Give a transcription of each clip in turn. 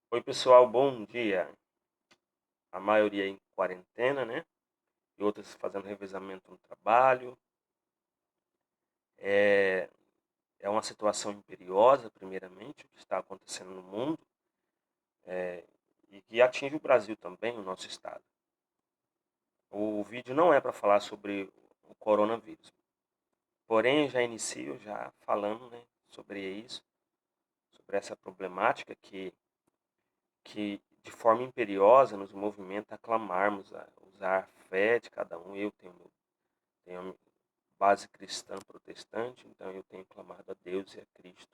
Oi, pessoal, bom dia. A maioria em quarentena, né? E outras fazendo revezamento no trabalho. É, é uma situação imperiosa, primeiramente, o que está acontecendo no mundo, e que atinge o Brasil também, o nosso estado. O vídeo não é para falar sobre o coronavírus, porém, eu já inicio já falando, né, sobre isso, sobre essa problemática que de forma imperiosa nos movimenta a clamarmos, a usar a fé de cada um. Eu tenho base cristã protestante, então eu tenho clamado a Deus e a Cristo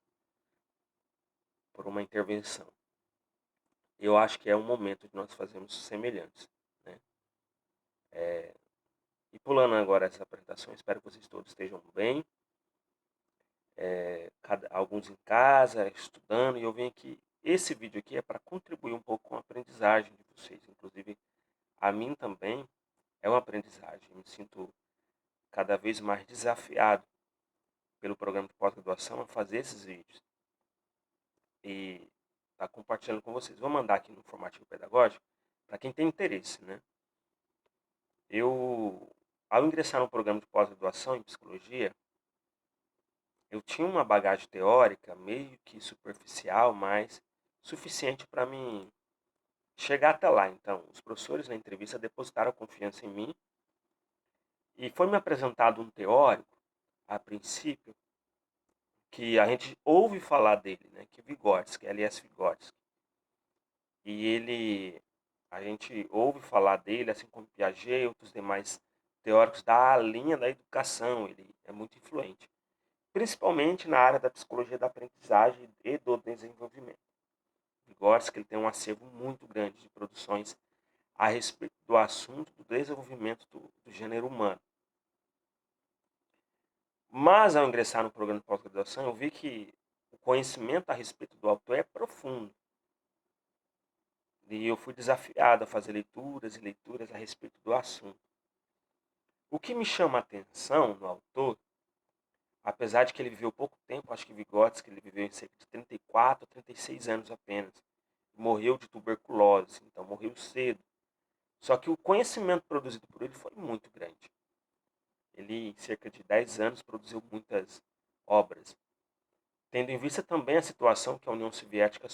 por uma intervenção. Eu acho que é um momento de nós fazermos semelhantes, né? E pulando agora essa apresentação, espero que vocês todos estejam bem, alguns em casa, estudando, e eu venho aqui, esse vídeo aqui é para contribuir um pouco com a aprendizagem de vocês, inclusive a mim também é uma aprendizagem, eu me sinto cada vez mais desafiado pelo programa de pós-graduação a fazer esses vídeos e estar compartilhando com vocês. Vou mandar aqui no formatinho pedagógico para quem tem interesse, né? Ao ingressar no programa de pós-graduação em psicologia, eu tinha uma bagagem teórica meio que superficial, mas suficiente para mim chegar até lá. Então, os professores na entrevista depositaram confiança em mim e foi me apresentado um teórico, a princípio, que a gente ouve falar dele, né? Que é Vygotsky, L.S. Vygotsky. E a gente ouve falar dele, assim como Piaget e outros demais teóricos da linha da educação, ele é muito influente, principalmente na área da psicologia da aprendizagem e do desenvolvimento. Vygotsky ele tem um acervo muito grande de produções a respeito do assunto do desenvolvimento do gênero humano. Mas ao ingressar no programa de pós-graduação, eu vi que o conhecimento a respeito do autor é profundo. E eu fui desafiado a fazer leituras e leituras a respeito do assunto. O que me chama a atenção no autor, apesar de que ele viveu pouco tempo, acho que Vygotsky ele viveu em cerca de 34 a 36 anos apenas. Morreu de tuberculose, então morreu cedo. Só que o conhecimento produzido por ele foi muito grande. Ele, em cerca de 10 anos, produziu muitas obras. Tendo em vista também a situação que a União Soviética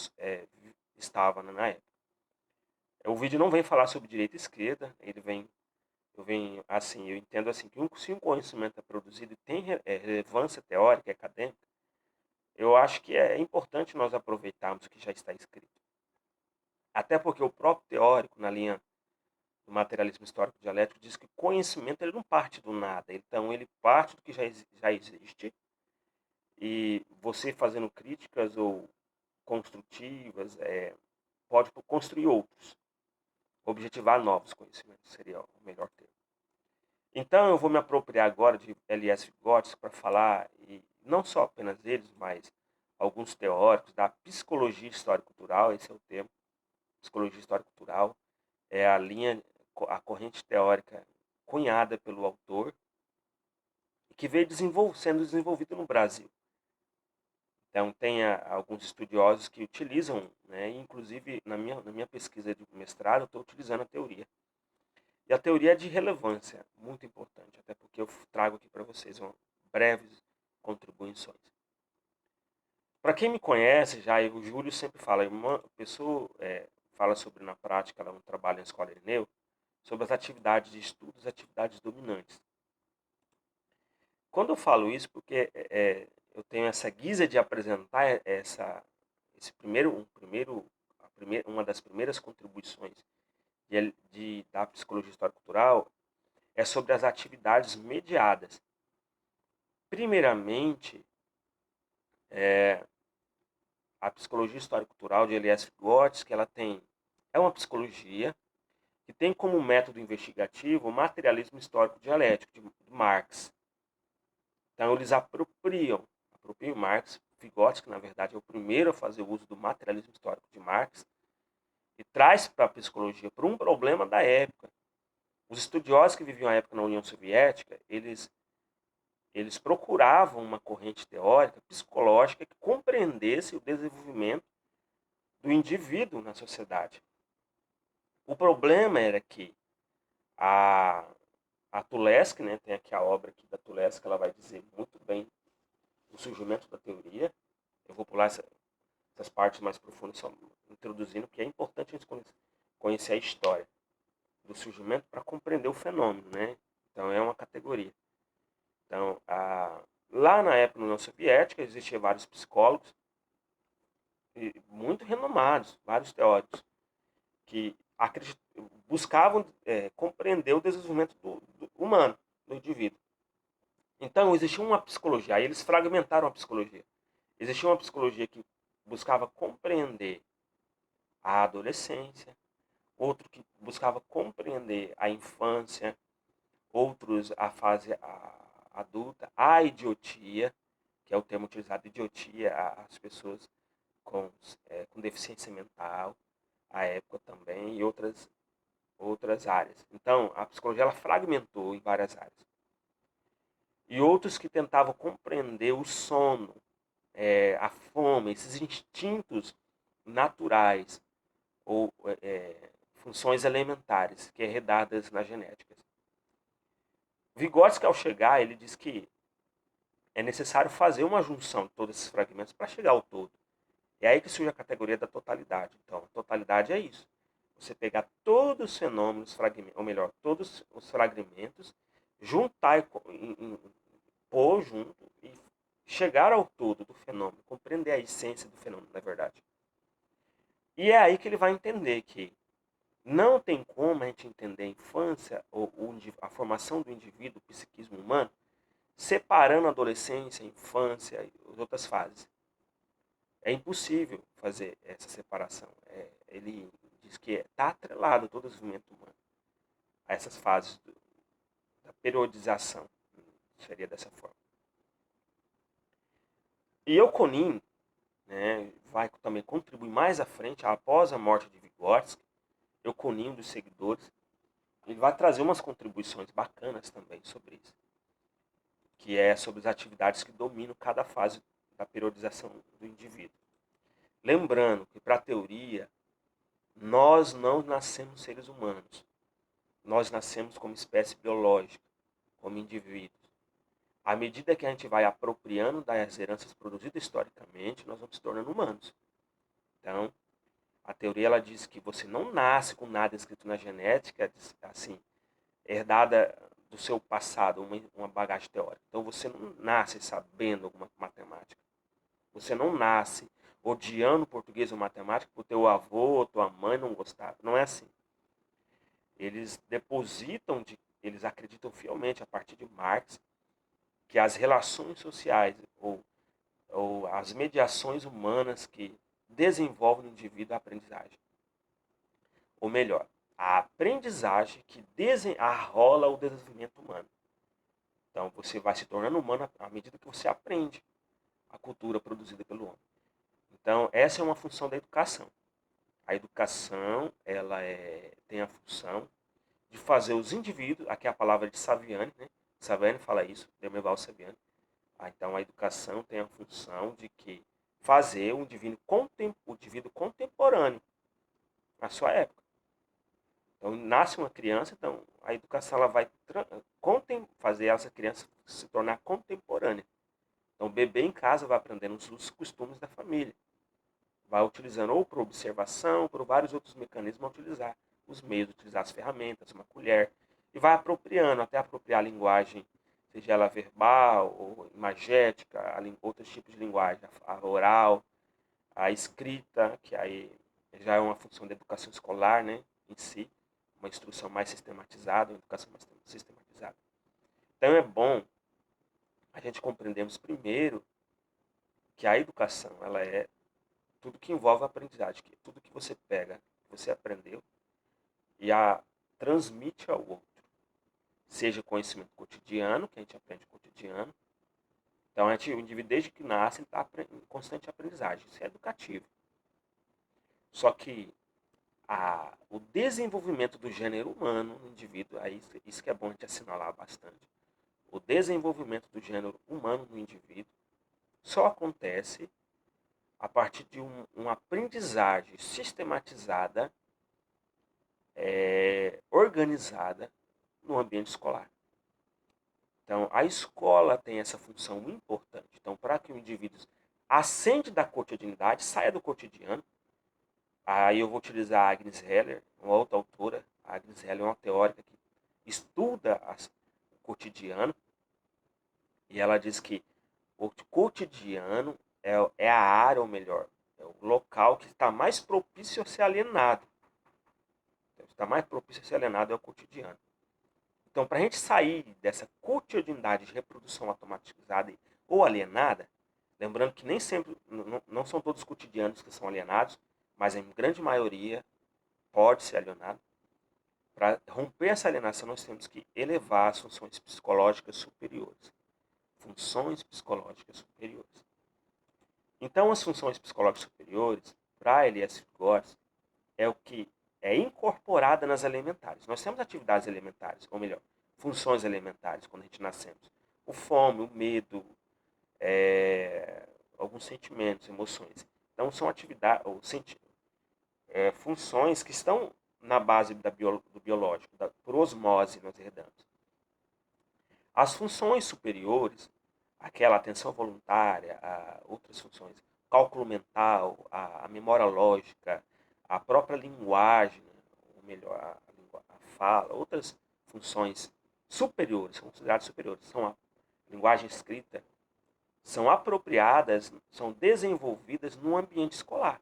estava, né, na época. O vídeo não vem falar sobre direita e esquerda, eu entendo assim, que se um conhecimento é produzido e tem relevância teórica e acadêmica, eu acho que é importante nós aproveitarmos o que já está escrito. Até porque o próprio teórico, na linha do materialismo histórico dialético, diz que o conhecimento ele não parte do nada, então ele parte do que já existe, e você fazendo críticas ou construtivas, pode construir outros, objetivar novos conhecimentos, seria o melhor termo. Então eu vou me apropriar agora de L.S. Vygotsky para falar, e não só apenas eles, mas alguns teóricos da psicologia histórico-cultural, esse é o termo, psicologia histórico-cultural, é a linha, a corrente teórica cunhada pelo autor, e que veio sendo desenvolvida no Brasil. Então tem alguns estudiosos que utilizam, né, inclusive na minha pesquisa de mestrado, eu estou utilizando a teoria. E a teoria é de relevância, muito importante, até porque eu trago aqui para vocês breves contribuições. Para quem me conhece, já o Júlio sempre fala, uma pessoa fala sobre na prática, ela não trabalha na escola Irineu, sobre as atividades de estudo, as atividades dominantes. Quando eu falo isso, porque eu tenho essa guisa de apresentar uma das primeiras contribuições da psicologia histórico-cultural é sobre as atividades mediadas. Primeiramente, a psicologia histórico-cultural de Elias Vygotsky, é uma psicologia que tem como método investigativo o materialismo histórico dialético de Marx. Então eles apropriam Marx, Vygotsky na verdade é o primeiro a fazer uso do materialismo histórico de Marx e traz para a psicologia para um problema da época. Os estudiosos que viviam a época na União Soviética, eles procuravam uma corrente teórica, psicológica, que compreendesse o desenvolvimento do indivíduo na sociedade. O problema era que a, a Tulesky, né, tem aqui a obra aqui da Tulesky, ela vai dizer muito bem o surgimento da teoria. Eu vou pular essas partes mais profundas, só introduzindo, porque é importante a gente conhecer a história do surgimento para compreender o fenômeno, né? Então é uma categoria. Então, lá na época da União Soviética, existiam vários psicólogos, muito renomados, vários teóricos, que buscavam compreender o desenvolvimento do humano, do indivíduo. Então, existia uma psicologia, aí eles fragmentaram a psicologia. Existia uma psicologia que buscava compreender a adolescência, outro que buscava compreender a infância, outros a fase adulta, a idiotia, que é o termo utilizado, idiotia, as pessoas com deficiência mental, a época também, e outras áreas. Então, a psicologia ela fragmentou em várias áreas. E outros que tentavam compreender o sono, a fome, esses instintos naturais ou funções elementares que herdadas na genética. Vygotsky, ao chegar, ele diz que é necessário fazer uma junção de todos esses fragmentos para chegar ao todo. É aí que surge a categoria da totalidade. Então, a totalidade é isso. Você pegar todos os fenômenos, ou melhor, todos os fragmentos, juntar e pôr junto e chegar ao todo do fenômeno, compreender a essência do fenômeno, na verdade. E é aí que ele vai entender que não tem como a gente entender a infância ou a formação do indivíduo, o psiquismo humano, separando a adolescência, a infância e as outras fases. É impossível fazer essa separação. Ele diz que está atrelado todo o desenvolvimento humano a essas fases da periodização. Seria dessa forma. E Euconin, né, vai também contribuir mais à frente, após a morte de Vygotsky, Euconin, dos seguidores, ele vai trazer umas contribuições bacanas também sobre isso, que é sobre as atividades que dominam cada fase da periodização do indivíduo. Lembrando que, para a teoria, nós não nascemos seres humanos. Nós nascemos como espécie biológica, como indivíduos. À medida que a gente vai apropriando das heranças produzidas historicamente, nós vamos se tornando humanos. Então, a teoria ela diz que você não nasce com nada escrito na genética, assim, herdada do seu passado, uma bagagem teórica. Então, você não nasce sabendo alguma matemática. Você não nasce odiando português ou matemática porque o teu avô ou tua mãe não gostava. Não é assim. Eles eles acreditam fielmente, a partir de Marx, que as relações sociais ou as mediações humanas que desenvolvem no indivíduo a aprendizagem. Ou melhor, a aprendizagem que arrola o desenvolvimento humano. Então, você vai se tornando humano à medida que você aprende a cultura produzida pelo homem. Então, essa é uma função da educação. A educação ela tem a função de fazer os indivíduos, aqui é a palavra de Saviani, né? Saviani fala isso, Demerval Saviani. Então, a educação tem a função de que fazer o indivíduo contemporâneo na sua época. Então, nasce uma criança, então a educação ela vai fazer essa criança se tornar contemporânea. Então, o bebê em casa vai aprendendo os costumes da família. Vai utilizando ou por observação, por vários outros mecanismos a utilizar os meios, utilizar as ferramentas, uma colher, e vai apropriando, até apropriar a linguagem, seja ela verbal ou imagética, outros tipos de linguagem, a oral, a escrita, que aí já é uma função da educação escolar, né, em si, uma instrução mais sistematizada, uma educação mais sistematizada. Então é bom a gente compreendermos primeiro que a educação ela é tudo que envolve a aprendizagem, tudo que você pega, que você aprendeu e transmite ao outro. Seja conhecimento cotidiano, que a gente aprende cotidiano. Então, o indivíduo, desde que nasce, ele está em constante aprendizagem. Isso é educativo. Só que o desenvolvimento do gênero humano no indivíduo, isso que é bom a gente assinalar bastante. O desenvolvimento do gênero humano no indivíduo só acontece a partir de uma aprendizagem sistematizada, organizada no ambiente escolar. Então, a escola tem essa função importante. Então, para que o indivíduo ascende da cotidianidade, saia do cotidiano, aí eu vou utilizar a Agnes Heller, uma outra autora. A Agnes Heller é uma teórica que estuda o cotidiano, e ela diz que o cotidiano é a área, ou melhor, é o local que está mais propício a ser alienado. Então, está mais propício a ser alienado é o cotidiano. Então, para a gente sair dessa cotidianidade de reprodução automatizada ou alienada, lembrando que nem sempre, não são todos os cotidianos que são alienados, mas em grande maioria pode ser alienado. Para romper essa alienação, nós temos que elevar as funções psicológicas superiores. Funções psicológicas superiores. Então, as funções psicológicas superiores, para Elias Vygotsky, é o que é incorporada nas elementares. Nós temos atividades elementares, ou melhor, funções elementares quando a gente nascemos. O fome, o medo, alguns sentimentos, emoções. Então, são atividades, funções que estão na base do biológico, por osmose nós herdamos. As funções superiores, aquela atenção voluntária, outras funções, cálculo mental, a memória lógica, a própria linguagem, ou melhor, a fala, outras funções superiores, são consideradas superiores, são a linguagem escrita, são apropriadas, são desenvolvidas no ambiente escolar.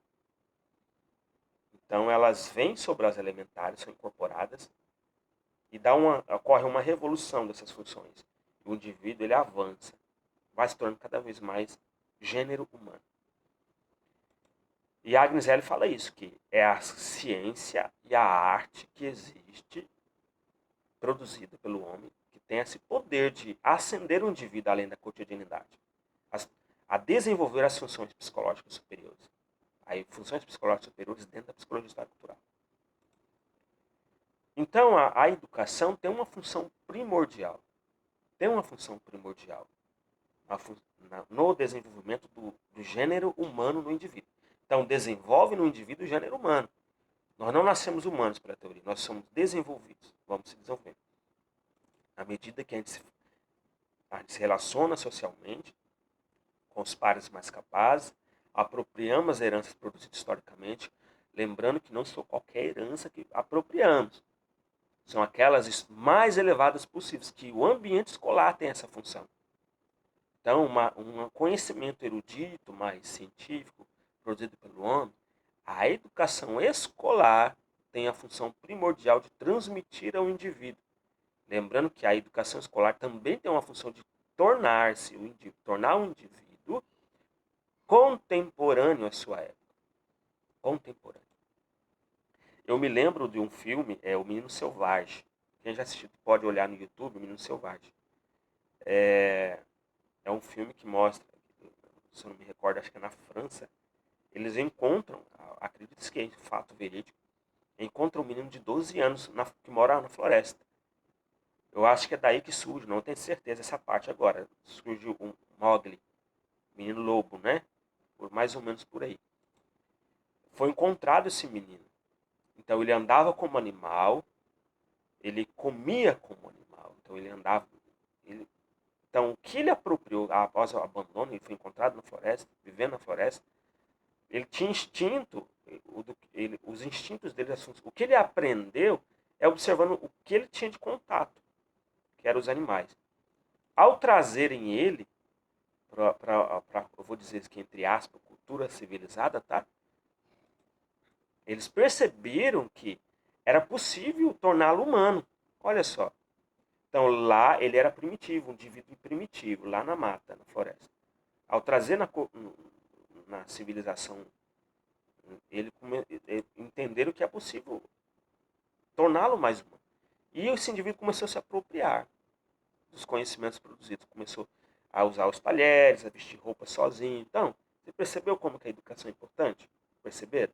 Então, elas vêm sobre as elementares, são incorporadas, e ocorre uma revolução dessas funções. O indivíduo ele avança, vai se tornando cada vez mais gênero humano. E Agnes Heller fala isso, que é a ciência e a arte que existe, produzida pelo homem, que tem esse poder de ascender o indivíduo além da cotidianidade, a desenvolver as funções psicológicas superiores. Aí, funções psicológicas superiores dentro da psicologia histórica cultural. Então, a educação tem uma função primordial. Tem uma função primordial no desenvolvimento do gênero humano no indivíduo. Então, desenvolve no indivíduo o gênero humano. Nós não nascemos humanos pela teoria, nós somos desenvolvidos, vamos se desenvolvendo. À medida que a gente se relaciona socialmente com os pares mais capazes, apropriamos as heranças produzidas historicamente, lembrando que não são qualquer herança que apropriamos. São aquelas mais elevadas possíveis, que o ambiente escolar tem essa função. Então, um conhecimento erudito, mais científico, produzido pelo homem, a educação escolar tem a função primordial de transmitir ao indivíduo. Lembrando que a educação escolar também tem uma função de tornar o indivíduo contemporâneo à sua época. Contemporâneo. Eu me lembro de um filme, O Menino Selvagem. Quem já assistiu pode olhar no YouTube, O Menino Selvagem. É um filme que mostra, se eu não me recordo, acho que é na França, eles encontram, acredito que é fato verídico, encontram um menino de 12 anos que mora na floresta. Eu acho que é daí que surge, não tenho certeza essa parte agora, surge um Mowgli, menino lobo, né? Mais ou menos por aí. Foi encontrado esse menino. Então ele andava como animal, ele comia como animal, então ele andava... Então o que ele apropriou após o abandono, ele foi encontrado na floresta, vivendo na floresta, ele tinha instinto, os instintos dele, o que ele aprendeu é observando o que ele tinha de contato, que eram os animais. Ao trazerem ele para, eu vou dizer que entre aspas, cultura civilizada, tá? Eles perceberam que era possível torná-lo humano. Olha só. Então lá ele era primitivo, um indivíduo primitivo, lá na mata, na floresta. Ao trazer na civilização, ele entenderam que é possível torná-lo mais humano. E esse indivíduo começou a se apropriar dos conhecimentos produzidos, começou a usar os talheres, a vestir roupa sozinho. Então, você percebeu como que a educação é importante? Perceberam?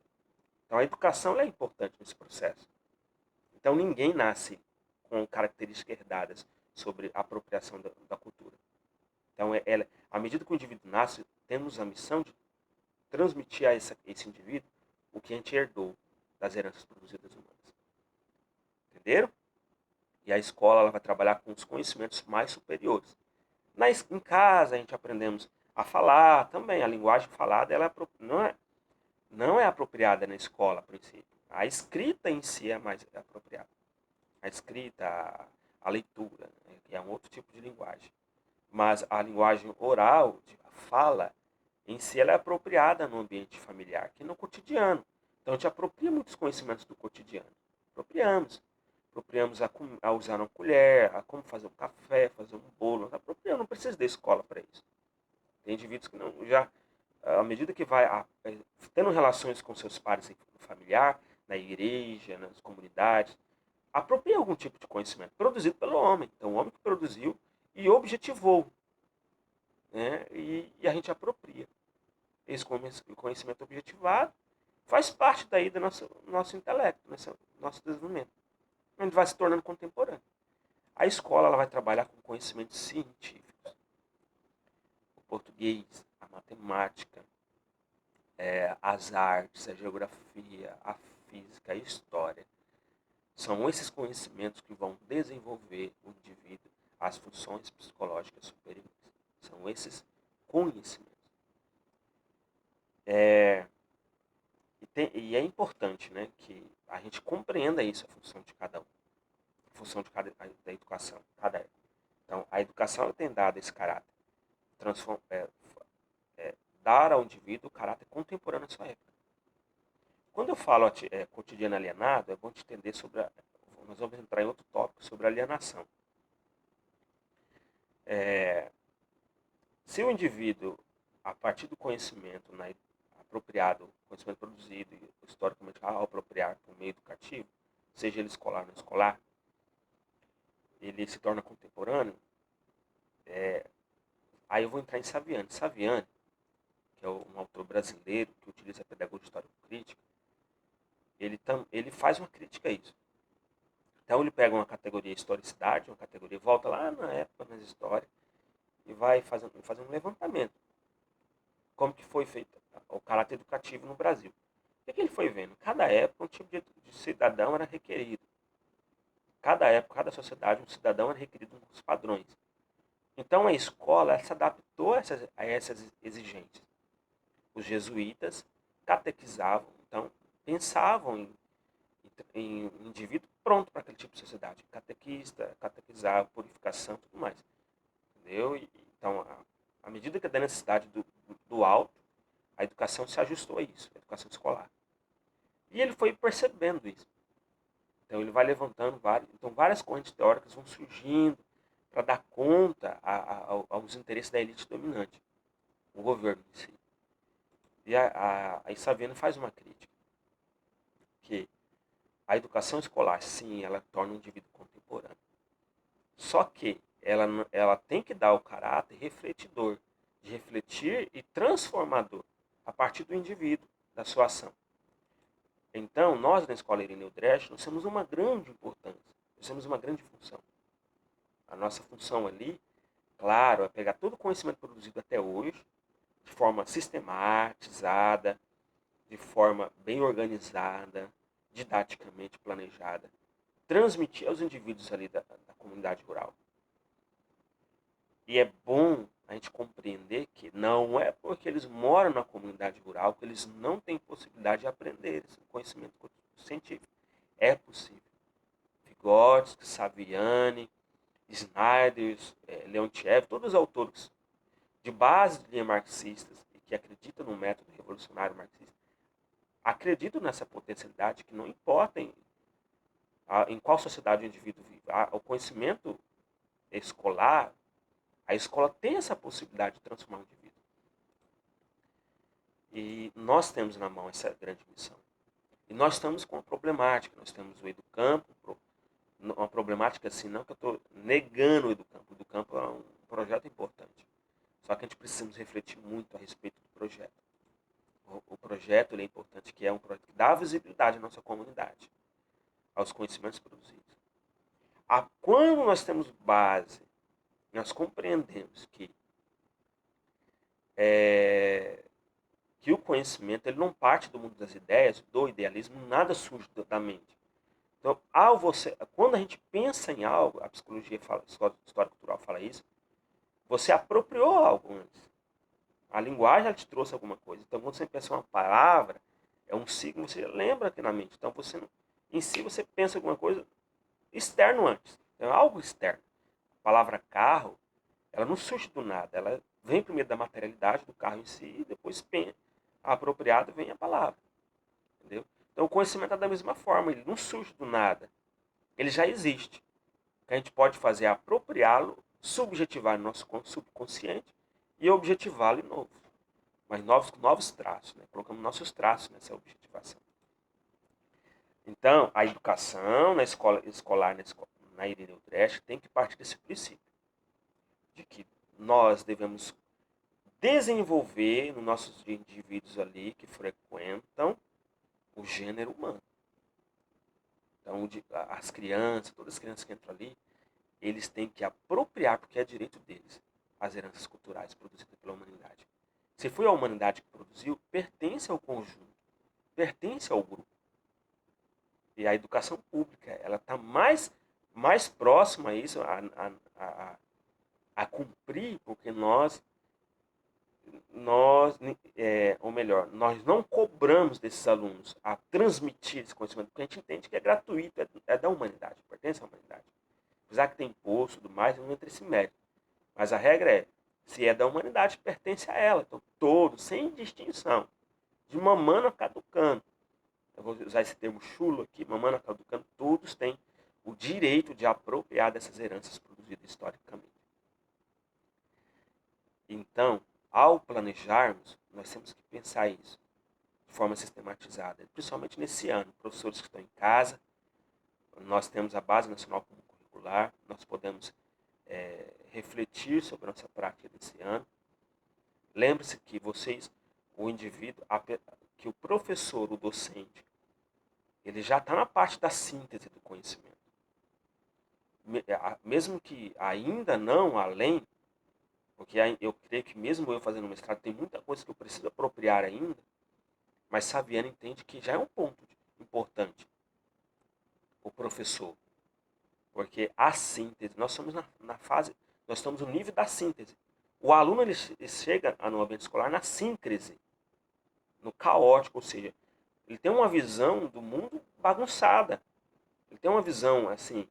Então, a educação é importante nesse processo. Então, ninguém nasce com características herdadas sobre a apropriação da cultura. Então, à medida que o indivíduo nasce, temos a missão de transmitir a esse indivíduo o que a gente herdou das heranças produzidas humanas. Entenderam? E a escola ela vai trabalhar com os conhecimentos mais superiores. Em casa a gente aprendemos a falar também. A linguagem falada ela não é apropriada na escola, a princípio. A escrita em si é mais apropriada. A escrita, a leitura, né, que é um outro tipo de linguagem. Mas a linguagem oral, a fala, em si ela é apropriada no ambiente familiar, que no cotidiano. Então a gente apropria muitos conhecimentos do cotidiano. Apropriamos. Apropriamos a usar uma colher, a como fazer um café, fazer um bolo. Apropriamos, não precisa da escola para isso. Tem indivíduos que não, já, à medida que vai tendo relações com seus pares no familiar, na igreja, nas comunidades, apropria algum tipo de conhecimento produzido pelo homem. Então o homem que produziu e objetivou, né? E a gente apropria. Esse conhecimento objetivado faz parte daí do nosso intelecto, nosso desenvolvimento. A gente vai se tornando contemporâneo. A escola ela vai trabalhar com conhecimentos científicos. O português, a matemática, as artes, a geografia, a física, a história. São esses conhecimentos que vão desenvolver o indivíduo às funções psicológicas superiores. São esses conhecimentos. E é importante, né, que a gente compreenda isso, a função de cada um. A função da educação, cada época. Então, a educação ela tem dado esse caráter. Dar ao indivíduo o caráter contemporâneo da sua época. Quando eu falo cotidiano alienado, é bom te entender nós vamos entrar em outro tópico sobre alienação. Se o indivíduo, a partir do conhecimento apropriado, conhecimento produzido e historicamente apropriado por meio educativo, seja ele escolar ou não escolar, ele se torna contemporâneo, aí eu vou entrar em Saviani. Saviani, que é um autor brasileiro que utiliza a pedagogia histórico-crítica, ele faz uma crítica a isso. Então ele pega uma categoria historicidade, uma categoria, volta lá na época, nas histórias, e vai fazendo um levantamento. Como que foi feito o caráter educativo no Brasil. O que ele foi vendo? Cada época um tipo de cidadão era requerido. Cada época, cada sociedade, um cidadão era requerido com os padrões. Então a escola se adaptou a essas exigências. Os jesuítas catequizavam, então pensavam em indivíduo pronto para aquele tipo de sociedade. Catequista, catequizava, purificação, tudo mais. Entendeu? Então, à medida que da necessidade do alto, a educação se ajustou a isso, a educação escolar. E ele foi percebendo isso. Então ele vai levantando várias correntes teóricas vão surgindo para dar conta aos interesses da elite dominante, o governo em si. E a Saviano faz uma crítica, que a educação escolar, sim, ela torna o indivíduo contemporâneo. Só que ela tem que dar o caráter refletidor, de refletir e transformador a partir do indivíduo, da sua ação. Então, nós na Escola Irineu Dresch, nós temos uma grande importância, nós temos uma grande função. A nossa função ali, claro, é pegar todo o conhecimento produzido até hoje, de forma sistematizada, de forma bem organizada, didaticamente planejada, transmitir aos indivíduos ali da comunidade rural. E é bom a gente compreender que não é porque eles moram na comunidade rural que eles não têm possibilidade de aprender esse conhecimento científico. É possível. Vygotsky, Saviani, Snyder, Leontiev, todos os autores de base de linha marxistas e que acreditam no método revolucionário marxista, acreditam nessa potencialidade que não importa em qual sociedade o indivíduo vive. O conhecimento escolar, a escola tem essa possibilidade de transformar o indivíduo. E nós temos na mão essa grande missão. E nós estamos com uma problemática. Nós temos o Educampo, uma problemática assim, não que eu estou negando o Educampo. O Educampo é um projeto importante. Só que a gente precisa refletir muito a respeito do projeto. O projeto ele é importante, que é um projeto que dá visibilidade à nossa comunidade, aos conhecimentos produzidos. Quando nós temos base, nós compreendemos que que o conhecimento ele não parte do mundo das ideias, do idealismo, nada surge da mente. Então, quando a gente pensa em algo, a psicologia fala, a história cultural fala isso, você apropriou algo antes. A linguagem ela te trouxe alguma coisa. Então, quando você pensa uma palavra, é um signo, você lembra aqui na mente. Então, em si, você pensa alguma coisa externo antes. Então, é algo externo. A palavra carro, ela não surge do nada. Ela vem primeiro da materialidade do carro em si, e depois apropriado vem a palavra. Entendeu? Então, o conhecimento é da mesma forma. Ele não surge do nada. Ele já existe. O que a gente pode fazer é apropriá-lo, subjetivar no nosso subconsciente e objetivá-lo em novo. Mas novos traços, né? Colocamos nossos traços nessa objetivação. Então, a educação na escola escolar, na Irineu Dresch, tem que partir desse princípio, de que nós devemos desenvolver nos nossos indivíduos ali que frequentam o gênero humano. Então, as crianças, todas as crianças que entram ali, eles têm que apropriar, porque é direito deles, as heranças culturais produzidas pela humanidade. Se foi a humanidade que produziu, pertence ao conjunto, pertence ao grupo. E a educação pública, ela está mais próxima a isso, a cumprir, porque ou melhor, nós não cobramos desses alunos a transmitir esse conhecimento, porque a gente entende que é gratuito, é da humanidade, pertence à humanidade. Apesar que tem imposto e tudo mais, não entra esse mérito. Mas a regra é, se é da humanidade, pertence a ela. Então, todos, sem distinção, de mamano a caducano. Eu vou usar esse termo chulo aqui, mamano a caducano, todos têm o direito de apropriar dessas heranças produzidas historicamente. Então, ao planejarmos, nós temos que pensar isso de forma sistematizada, principalmente nesse ano. Professores que estão em casa, nós temos a Base Nacional Comum Curricular, nós podemos refletir sobre a nossa prática desse ano. Lembre-se que o indivíduo, que o professor, o docente, ele já está na parte da síntese do conhecimento. Mesmo que ainda não além, porque eu creio que mesmo eu fazendo mestrado, tem muita coisa que eu preciso apropriar ainda, mas Saviano entende que já é um ponto importante o professor. Porque a síntese, nós estamos na fase, nós estamos no nível da síntese. O aluno ele chega no ambiente escolar na síncrese, no caótico, ou seja, ele tem uma visão do mundo bagunçada. Ele tem uma visão assim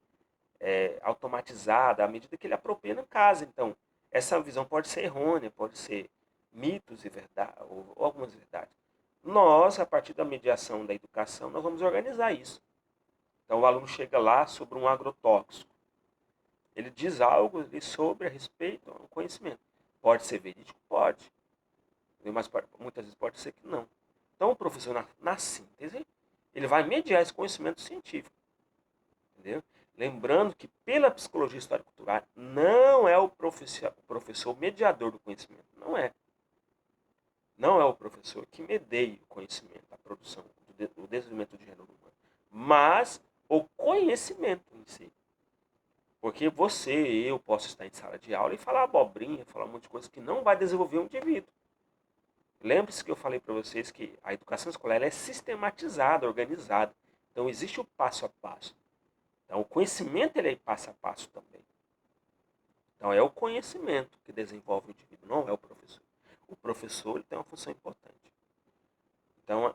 automatizada à medida que ele apropria na casa. Então, essa visão pode ser errônea, pode ser mitos e verdade, ou algumas verdades. Nós, a partir da mediação da educação, nós vamos organizar isso. Então, o aluno chega lá sobre um agrotóxico. Ele diz algo sobre a respeito ao conhecimento. Pode ser verídico? Pode. Mas muitas vezes pode ser que não. Então, o professor, na síntese, ele vai mediar esse conhecimento científico. Entendeu? Lembrando que, pela psicologia histórico-cultural, não é o professor mediador do conhecimento. Não é. Não é o professor que medeia o conhecimento, a produção, o desenvolvimento do gênero humano. Mas o conhecimento em si. Porque eu posso estar em sala de aula e falar abobrinha, falar um monte de coisa que não vai desenvolver um indivíduo. Lembre-se que eu falei para vocês que a educação escolar ela é sistematizada, organizada. Então existe o passo a passo. Então o conhecimento ele é passo a passo também. Então é o conhecimento que desenvolve o indivíduo, não é o professor. O professor ele tem uma função importante. Então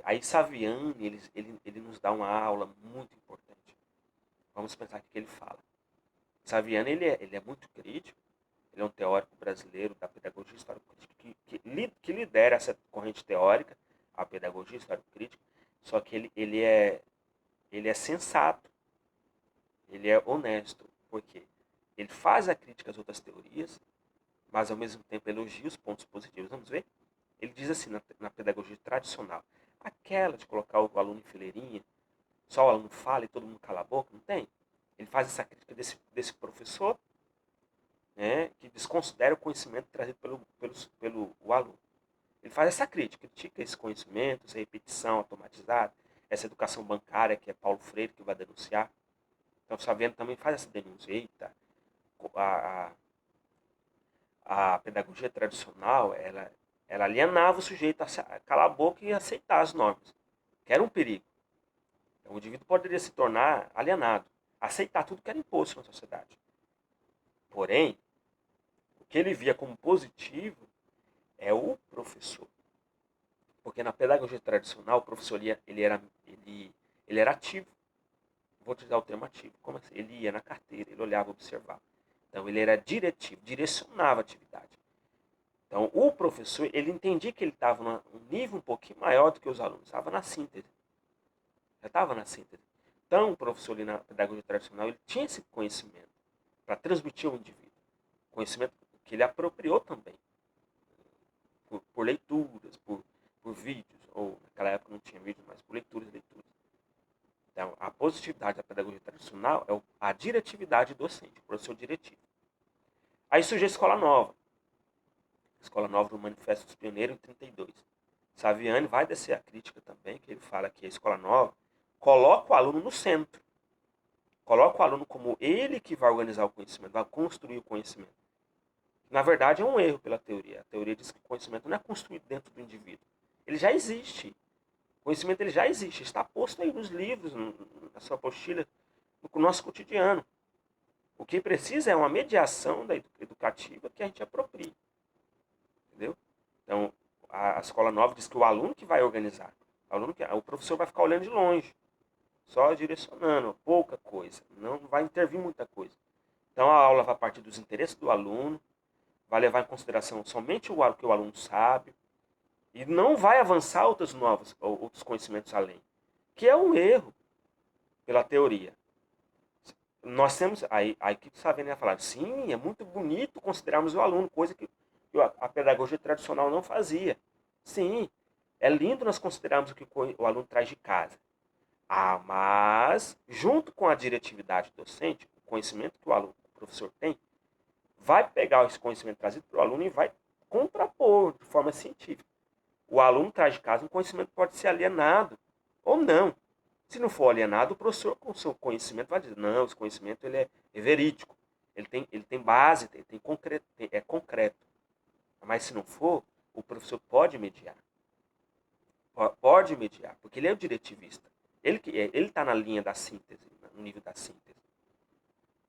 aí Saviani ele nos dá uma aula muito importante. Vamos pensar o que ele fala. Saviani ele é muito crítico, ele é um teórico brasileiro da pedagogia histórico-crítica que lidera essa corrente teórica, a pedagogia histórico-crítica, só que ele é sensato, ele é honesto, porque ele faz a crítica às outras teorias, mas ao mesmo tempo elogia os pontos positivos. Vamos ver? Ele diz assim na pedagogia tradicional, aquela de colocar o aluno em fileirinha, só o aluno fala e todo mundo cala a boca, não tem? Ele faz essa crítica desse professor, né, que desconsidera o conhecimento trazido pelo aluno. Ele faz essa crítica, critica esse conhecimento, essa repetição automatizada, essa educação bancária, que é Paulo Freire que vai denunciar. Então, o Saviano também faz essa denúncia. Eita, a pedagogia tradicional, ela alienava o sujeito a calar a boca e aceitar as normas, que era um perigo. Então, o indivíduo poderia se tornar alienado, aceitar tudo que era imposto na sociedade. Porém, o que ele via como positivo é o professor. Porque na pedagogia tradicional, o professor ele era ativo. Vou utilizar o termo ativo. Como assim? Ele ia na carteira, ele olhava, observava. Então, ele era diretivo, direcionava a atividade. Então, o professor, ele entendia que ele estava num nível um pouquinho maior do que os alunos. Estava na síntese. Já estava na síntese. Então, o professor ali na pedagogia tradicional, ele tinha esse conhecimento para transmitir ao indivíduo. Conhecimento que ele apropriou também. Por leituras, por vídeos. Ou, naquela época não tinha vídeo, mas por leituras e leituras. Então, a positividade da pedagogia tradicional é a diretividade docente, o professor diretivo. Aí surge a escola nova. A escola nova do Manifesto dos Pioneiros, em 32. Saviani vai descer a crítica também, que ele fala que a escola nova coloca o aluno no centro. Coloca o aluno como ele que vai organizar o conhecimento, vai construir o conhecimento. Na verdade, é um erro pela teoria. A teoria diz que o conhecimento não é construído dentro do indivíduo. Ele já existe. O conhecimento ele já existe, está posto aí nos livros, na sua apostila, no nosso cotidiano. O que precisa é uma mediação educativa que a gente aproprie. Entendeu? Então, a escola nova diz que o aluno que vai organizar. O professor vai ficar olhando de longe, só direcionando, pouca coisa. Não vai intervir muita coisa. Então, a aula vai partir dos interesses do aluno, vai levar em consideração somente o que o aluno sabe, e não vai avançar outros conhecimentos além. Que é um erro pela teoria. Nós temos, a equipe Saviani ia falar, sim, é muito bonito considerarmos o aluno, coisa que a pedagogia tradicional não fazia. Sim, é lindo nós considerarmos o que o aluno traz de casa. Mas, junto com a diretividade docente, o conhecimento que o professor tem, vai pegar esse conhecimento trazido para o aluno e vai contrapor de forma científica. O aluno traz de casa um conhecimento que pode ser alienado ou não. Se não for alienado, o professor, com o seu conhecimento, vai dizer, não, esse conhecimento ele é verídico, ele tem base, é concreto. Mas se não for, o professor pode mediar. Pode mediar, porque ele é o diretivista. Ele está na linha da síntese, no nível da síntese.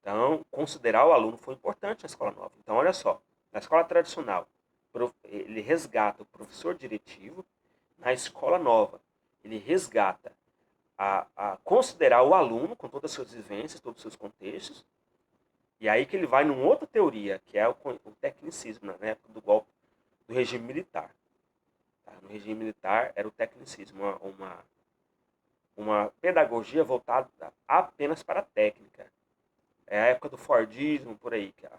Então, considerar o aluno foi importante na escola nova. Então, olha só, na escola tradicional, ele resgata o professor diretivo. Na escola nova, ele resgata a considerar o aluno com todas as suas vivências, todos os seus contextos. E aí que ele vai numa outra teoria, que é o tecnicismo, na época do golpe do regime militar. Tá? No regime militar era o tecnicismo, uma pedagogia voltada apenas para a técnica. É a época do Fordismo, por aí, que é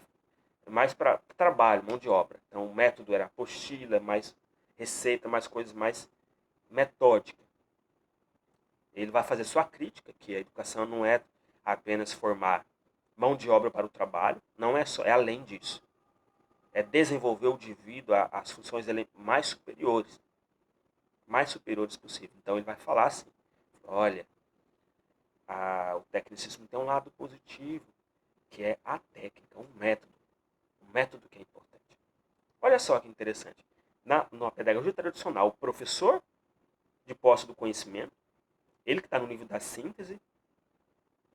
mais para trabalho, mão de obra. Então o método era apostila, mais receita, mais coisas mais metódicas. Ele vai fazer sua crítica, que a educação não é apenas formar mão de obra para o trabalho, não é só, é além disso. É desenvolver o indivíduo às funções dele mais superiores possível. Então ele vai falar assim, olha, o tecnicismo tem um lado positivo, que é a técnica, um método que é importante. Olha só que interessante. Na pedagogia tradicional, o professor de posse do conhecimento, ele que está no nível da síntese.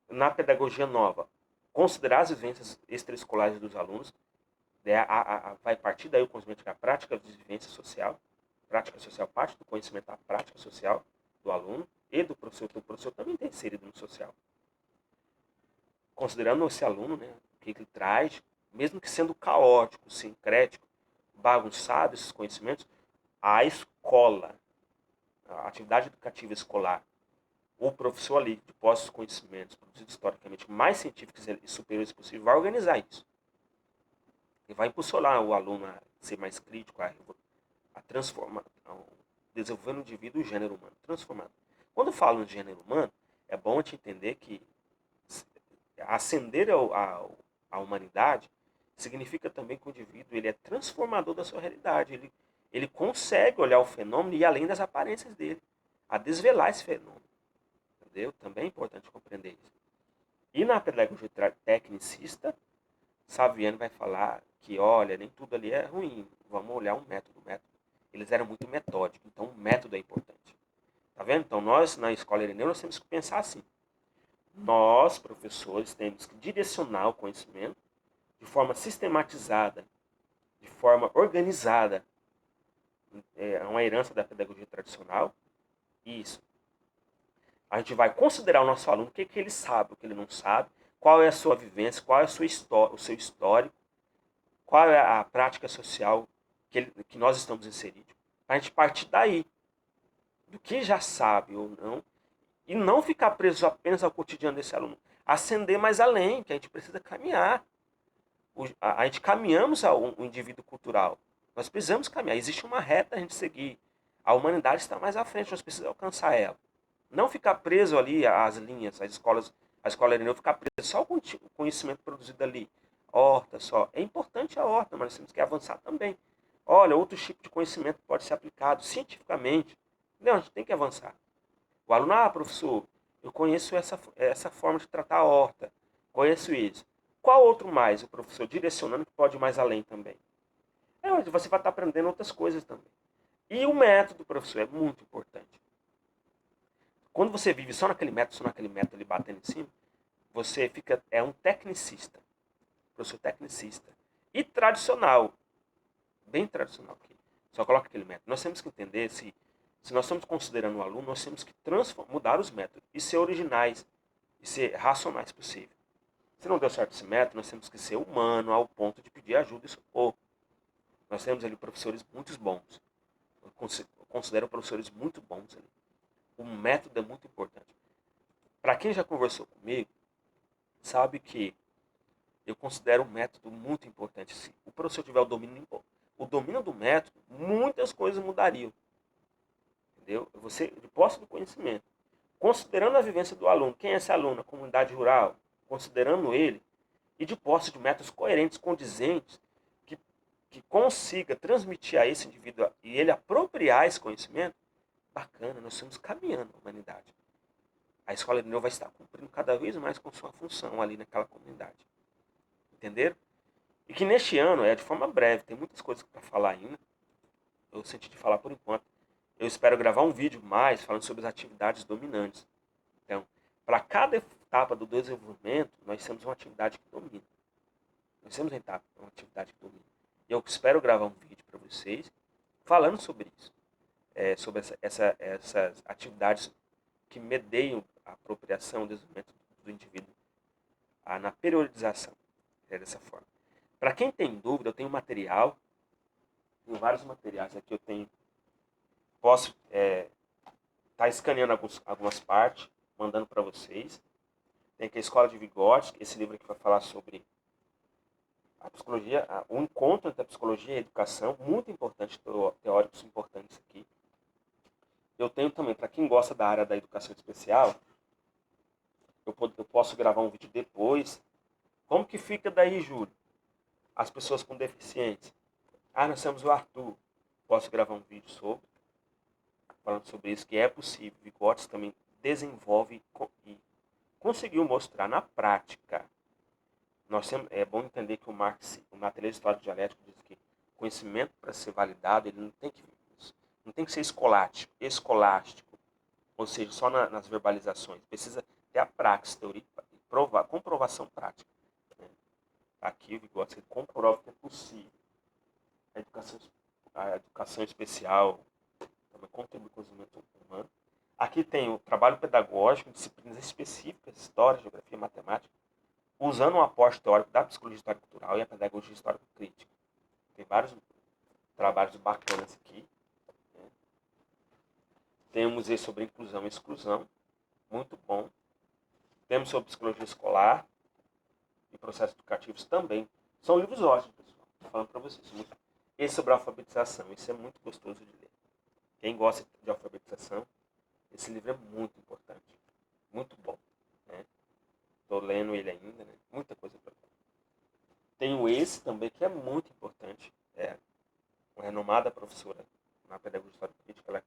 Na pedagogia nova, considerar as vivências extraescolares dos alunos, vai partir daí o conhecimento da prática de vivência social. Prática social parte do conhecimento da prática social do aluno e do professor, que o professor também está inserido no social. Considerando esse aluno, né, o que ele traz, mesmo que sendo caótico, sincrético, bagunçado esses conhecimentos, a escola, a atividade educativa escolar, o professor ali, de posse dos conhecimentos produzidos historicamente mais científicos e superiores possível, vai organizar isso. E vai impulsionar o aluno a ser mais crítico, a transformar, desenvolver no indivíduo o gênero humano, transformado. Quando eu falo no gênero humano, é bom a gente entender que ascender à humanidade significa também que o indivíduo ele é transformador da sua realidade. Ele consegue olhar o fenômeno e ir além das aparências dele, a desvelar esse fenômeno. Entendeu? Também é importante compreender isso. E na pedagogia tecnicista, Saviani vai falar que, olha, nem tudo ali é ruim. Vamos olhar um método. eles eram muito metódicos. Então, o método é importante. Tá vendo? Então, nós, na Escola Ireneu, nós temos que pensar assim. Nós, professores, temos que direcionar o conhecimento de forma sistematizada, de forma organizada. É uma herança da pedagogia tradicional. Isso. A gente vai considerar o nosso aluno, o que ele sabe, o que ele não sabe, qual é a sua vivência, qual é a sua o seu histórico, qual é a prática social que nós estamos inseridos. A gente partir daí, do que já sabe ou não, e não ficar preso apenas ao cotidiano desse aluno. Ascender mais além, que a gente precisa caminhar. A gente caminhamos ao indivíduo cultural. Nós precisamos caminhar. Existe uma reta a gente seguir. A humanidade está mais à frente, nós precisamos alcançar ela. Não ficar preso ali às linhas, às escolas, a escola Ireneu ficar preso só com o conhecimento produzido ali. Horta só. É importante a horta, mas nós temos que avançar também. Olha, outro tipo de conhecimento pode ser aplicado cientificamente. Não, a gente tem que avançar. O aluno, professor, eu conheço essa forma de tratar a horta, conheço isso. Qual outro mais? O professor direcionando que pode ir mais além também. Você vai estar aprendendo outras coisas também. E o método, professor, é muito importante. Quando você vive só naquele método ali batendo em cima, você é um tecnicista. Professor tecnicista. E tradicional. Bem tradicional aqui. Só coloca aquele método. Nós temos que entender se nós estamos considerando o aluno, nós temos que mudar os métodos e ser originais e ser racionais possível. Se não deu certo esse método, nós temos que ser humano ao ponto de pedir ajuda e socorro. Nós temos ali professores muito bons. Eu considero professores muito bons ali. O método é muito importante. Para quem já conversou comigo, sabe que eu considero o método muito importante. Se o professor tiver o domínio do método, muitas coisas mudariam. Entendeu? Você, de posse do conhecimento, considerando a vivência do aluno, quem é esse aluno, a comunidade rural, considerando ele, e de posse de métodos coerentes, condizentes, que consiga transmitir a esse indivíduo e ele apropriar esse conhecimento, bacana, nós estamos caminhando a humanidade. A escola de novo vai estar cumprindo cada vez mais com sua função ali naquela comunidade. Entenderam? E que neste ano, de forma breve, tem muitas coisas para falar ainda. Eu senti de falar por enquanto. Eu espero gravar um vídeo mais falando sobre as atividades dominantes. Então, para cada etapa do desenvolvimento, nós temos uma atividade que domina. Nós temos uma atividade que domina. E eu espero gravar um vídeo para vocês falando sobre isso. Sobre essas atividades que medeiam a apropriação e desenvolvimento do indivíduo na periodização. Dessa forma. Para quem tem dúvida, eu tenho material. Tenho vários materiais aqui. Eu tenho. Posso estar escaneando algumas partes, mandando para vocês. Tem aqui a Escola de Vygotsky, esse livro aqui vai falar sobre a psicologia, o encontro entre a psicologia e a educação, muito importante, teóricos importantes aqui. Eu tenho também, para quem gosta da área da educação especial, eu posso gravar um vídeo depois. Como que fica daí, Júlio? As pessoas com deficiência. Nós temos o Arthur. Posso gravar um vídeo falando sobre isso, que é possível. Vygotsky também desenvolve e conseguiu mostrar na prática. É bom entender que o materialista histórico dialético diz que o conhecimento, para ser validado, ele não tem que ser escolástico, ou seja, só nas verbalizações. Precisa ter a prática, teoria, comprovação prática. Né? Aqui o Vygotsky comprova que é possível. A educação especial também contribui com o desenvolvimento humano. Aqui tem o trabalho pedagógico, disciplinas específicas, história, geografia, matemática, usando um aporte teórico da psicologia histórico-cultural e a pedagogia histórico-crítica. Tem vários trabalhos bacanas aqui. Né? Temos esse sobre inclusão e exclusão, muito bom. Temos sobre psicologia escolar e processos educativos também. São livros ótimos, pessoal. Estou falando para vocês. Esse sobre alfabetização, isso é muito gostoso de ler. Quem gosta de alfabetização, esse livro é muito importante. Muito bom. Estou lendo ele ainda, né? Muita coisa para ver. Tenho esse também, que é muito importante. Uma renomada professora na pedagogia histórica crítica,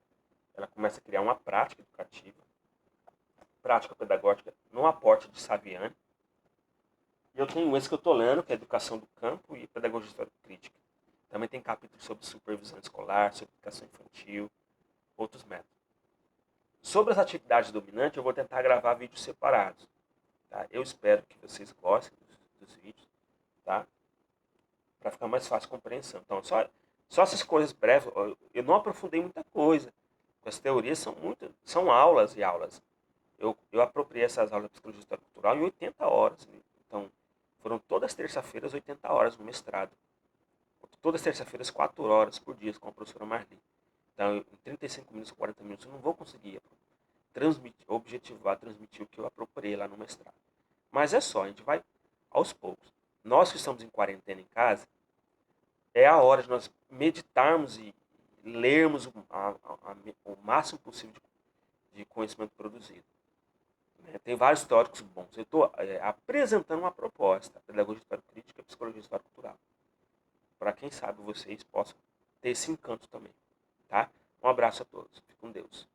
ela começa a criar uma prática educativa, prática pedagógica, no aporte de Saviani. E eu tenho esse que eu estou lendo, que é Educação do Campo e Pedagogia Histórica Crítica. Também tem capítulos sobre supervisão escolar, sobre educação infantil, outros métodos. Sobre as atividades dominantes, eu vou tentar gravar vídeos separados. Tá? Eu espero que vocês gostem dos vídeos, tá? Para ficar mais fácil a compreensão. Então, só essas coisas breves, eu não aprofundei muita coisa. As teorias são aulas e aulas. Eu apropriei essas aulas de psicologia histórica cultural em 80 horas. Né? Então, foram todas as terças-feiras, 80 horas no mestrado. Todas as terças-feiras, 4 horas por dia com a professora Marli. Então, em 35 minutos, 40 minutos, eu não vou conseguir transmitir o que eu apropriei lá no mestrado. Mas é só, a gente vai aos poucos. Nós que estamos em quarentena em casa, é a hora de nós meditarmos e lermos o máximo possível de conhecimento produzido. Né? Tem vários teóricos bons. Eu estou apresentando uma proposta, pedagogia histórico-crítica e psicologia histórico-cultural. Para quem sabe vocês possam ter esse encanto também. Tá? Um abraço a todos. Fique com Deus.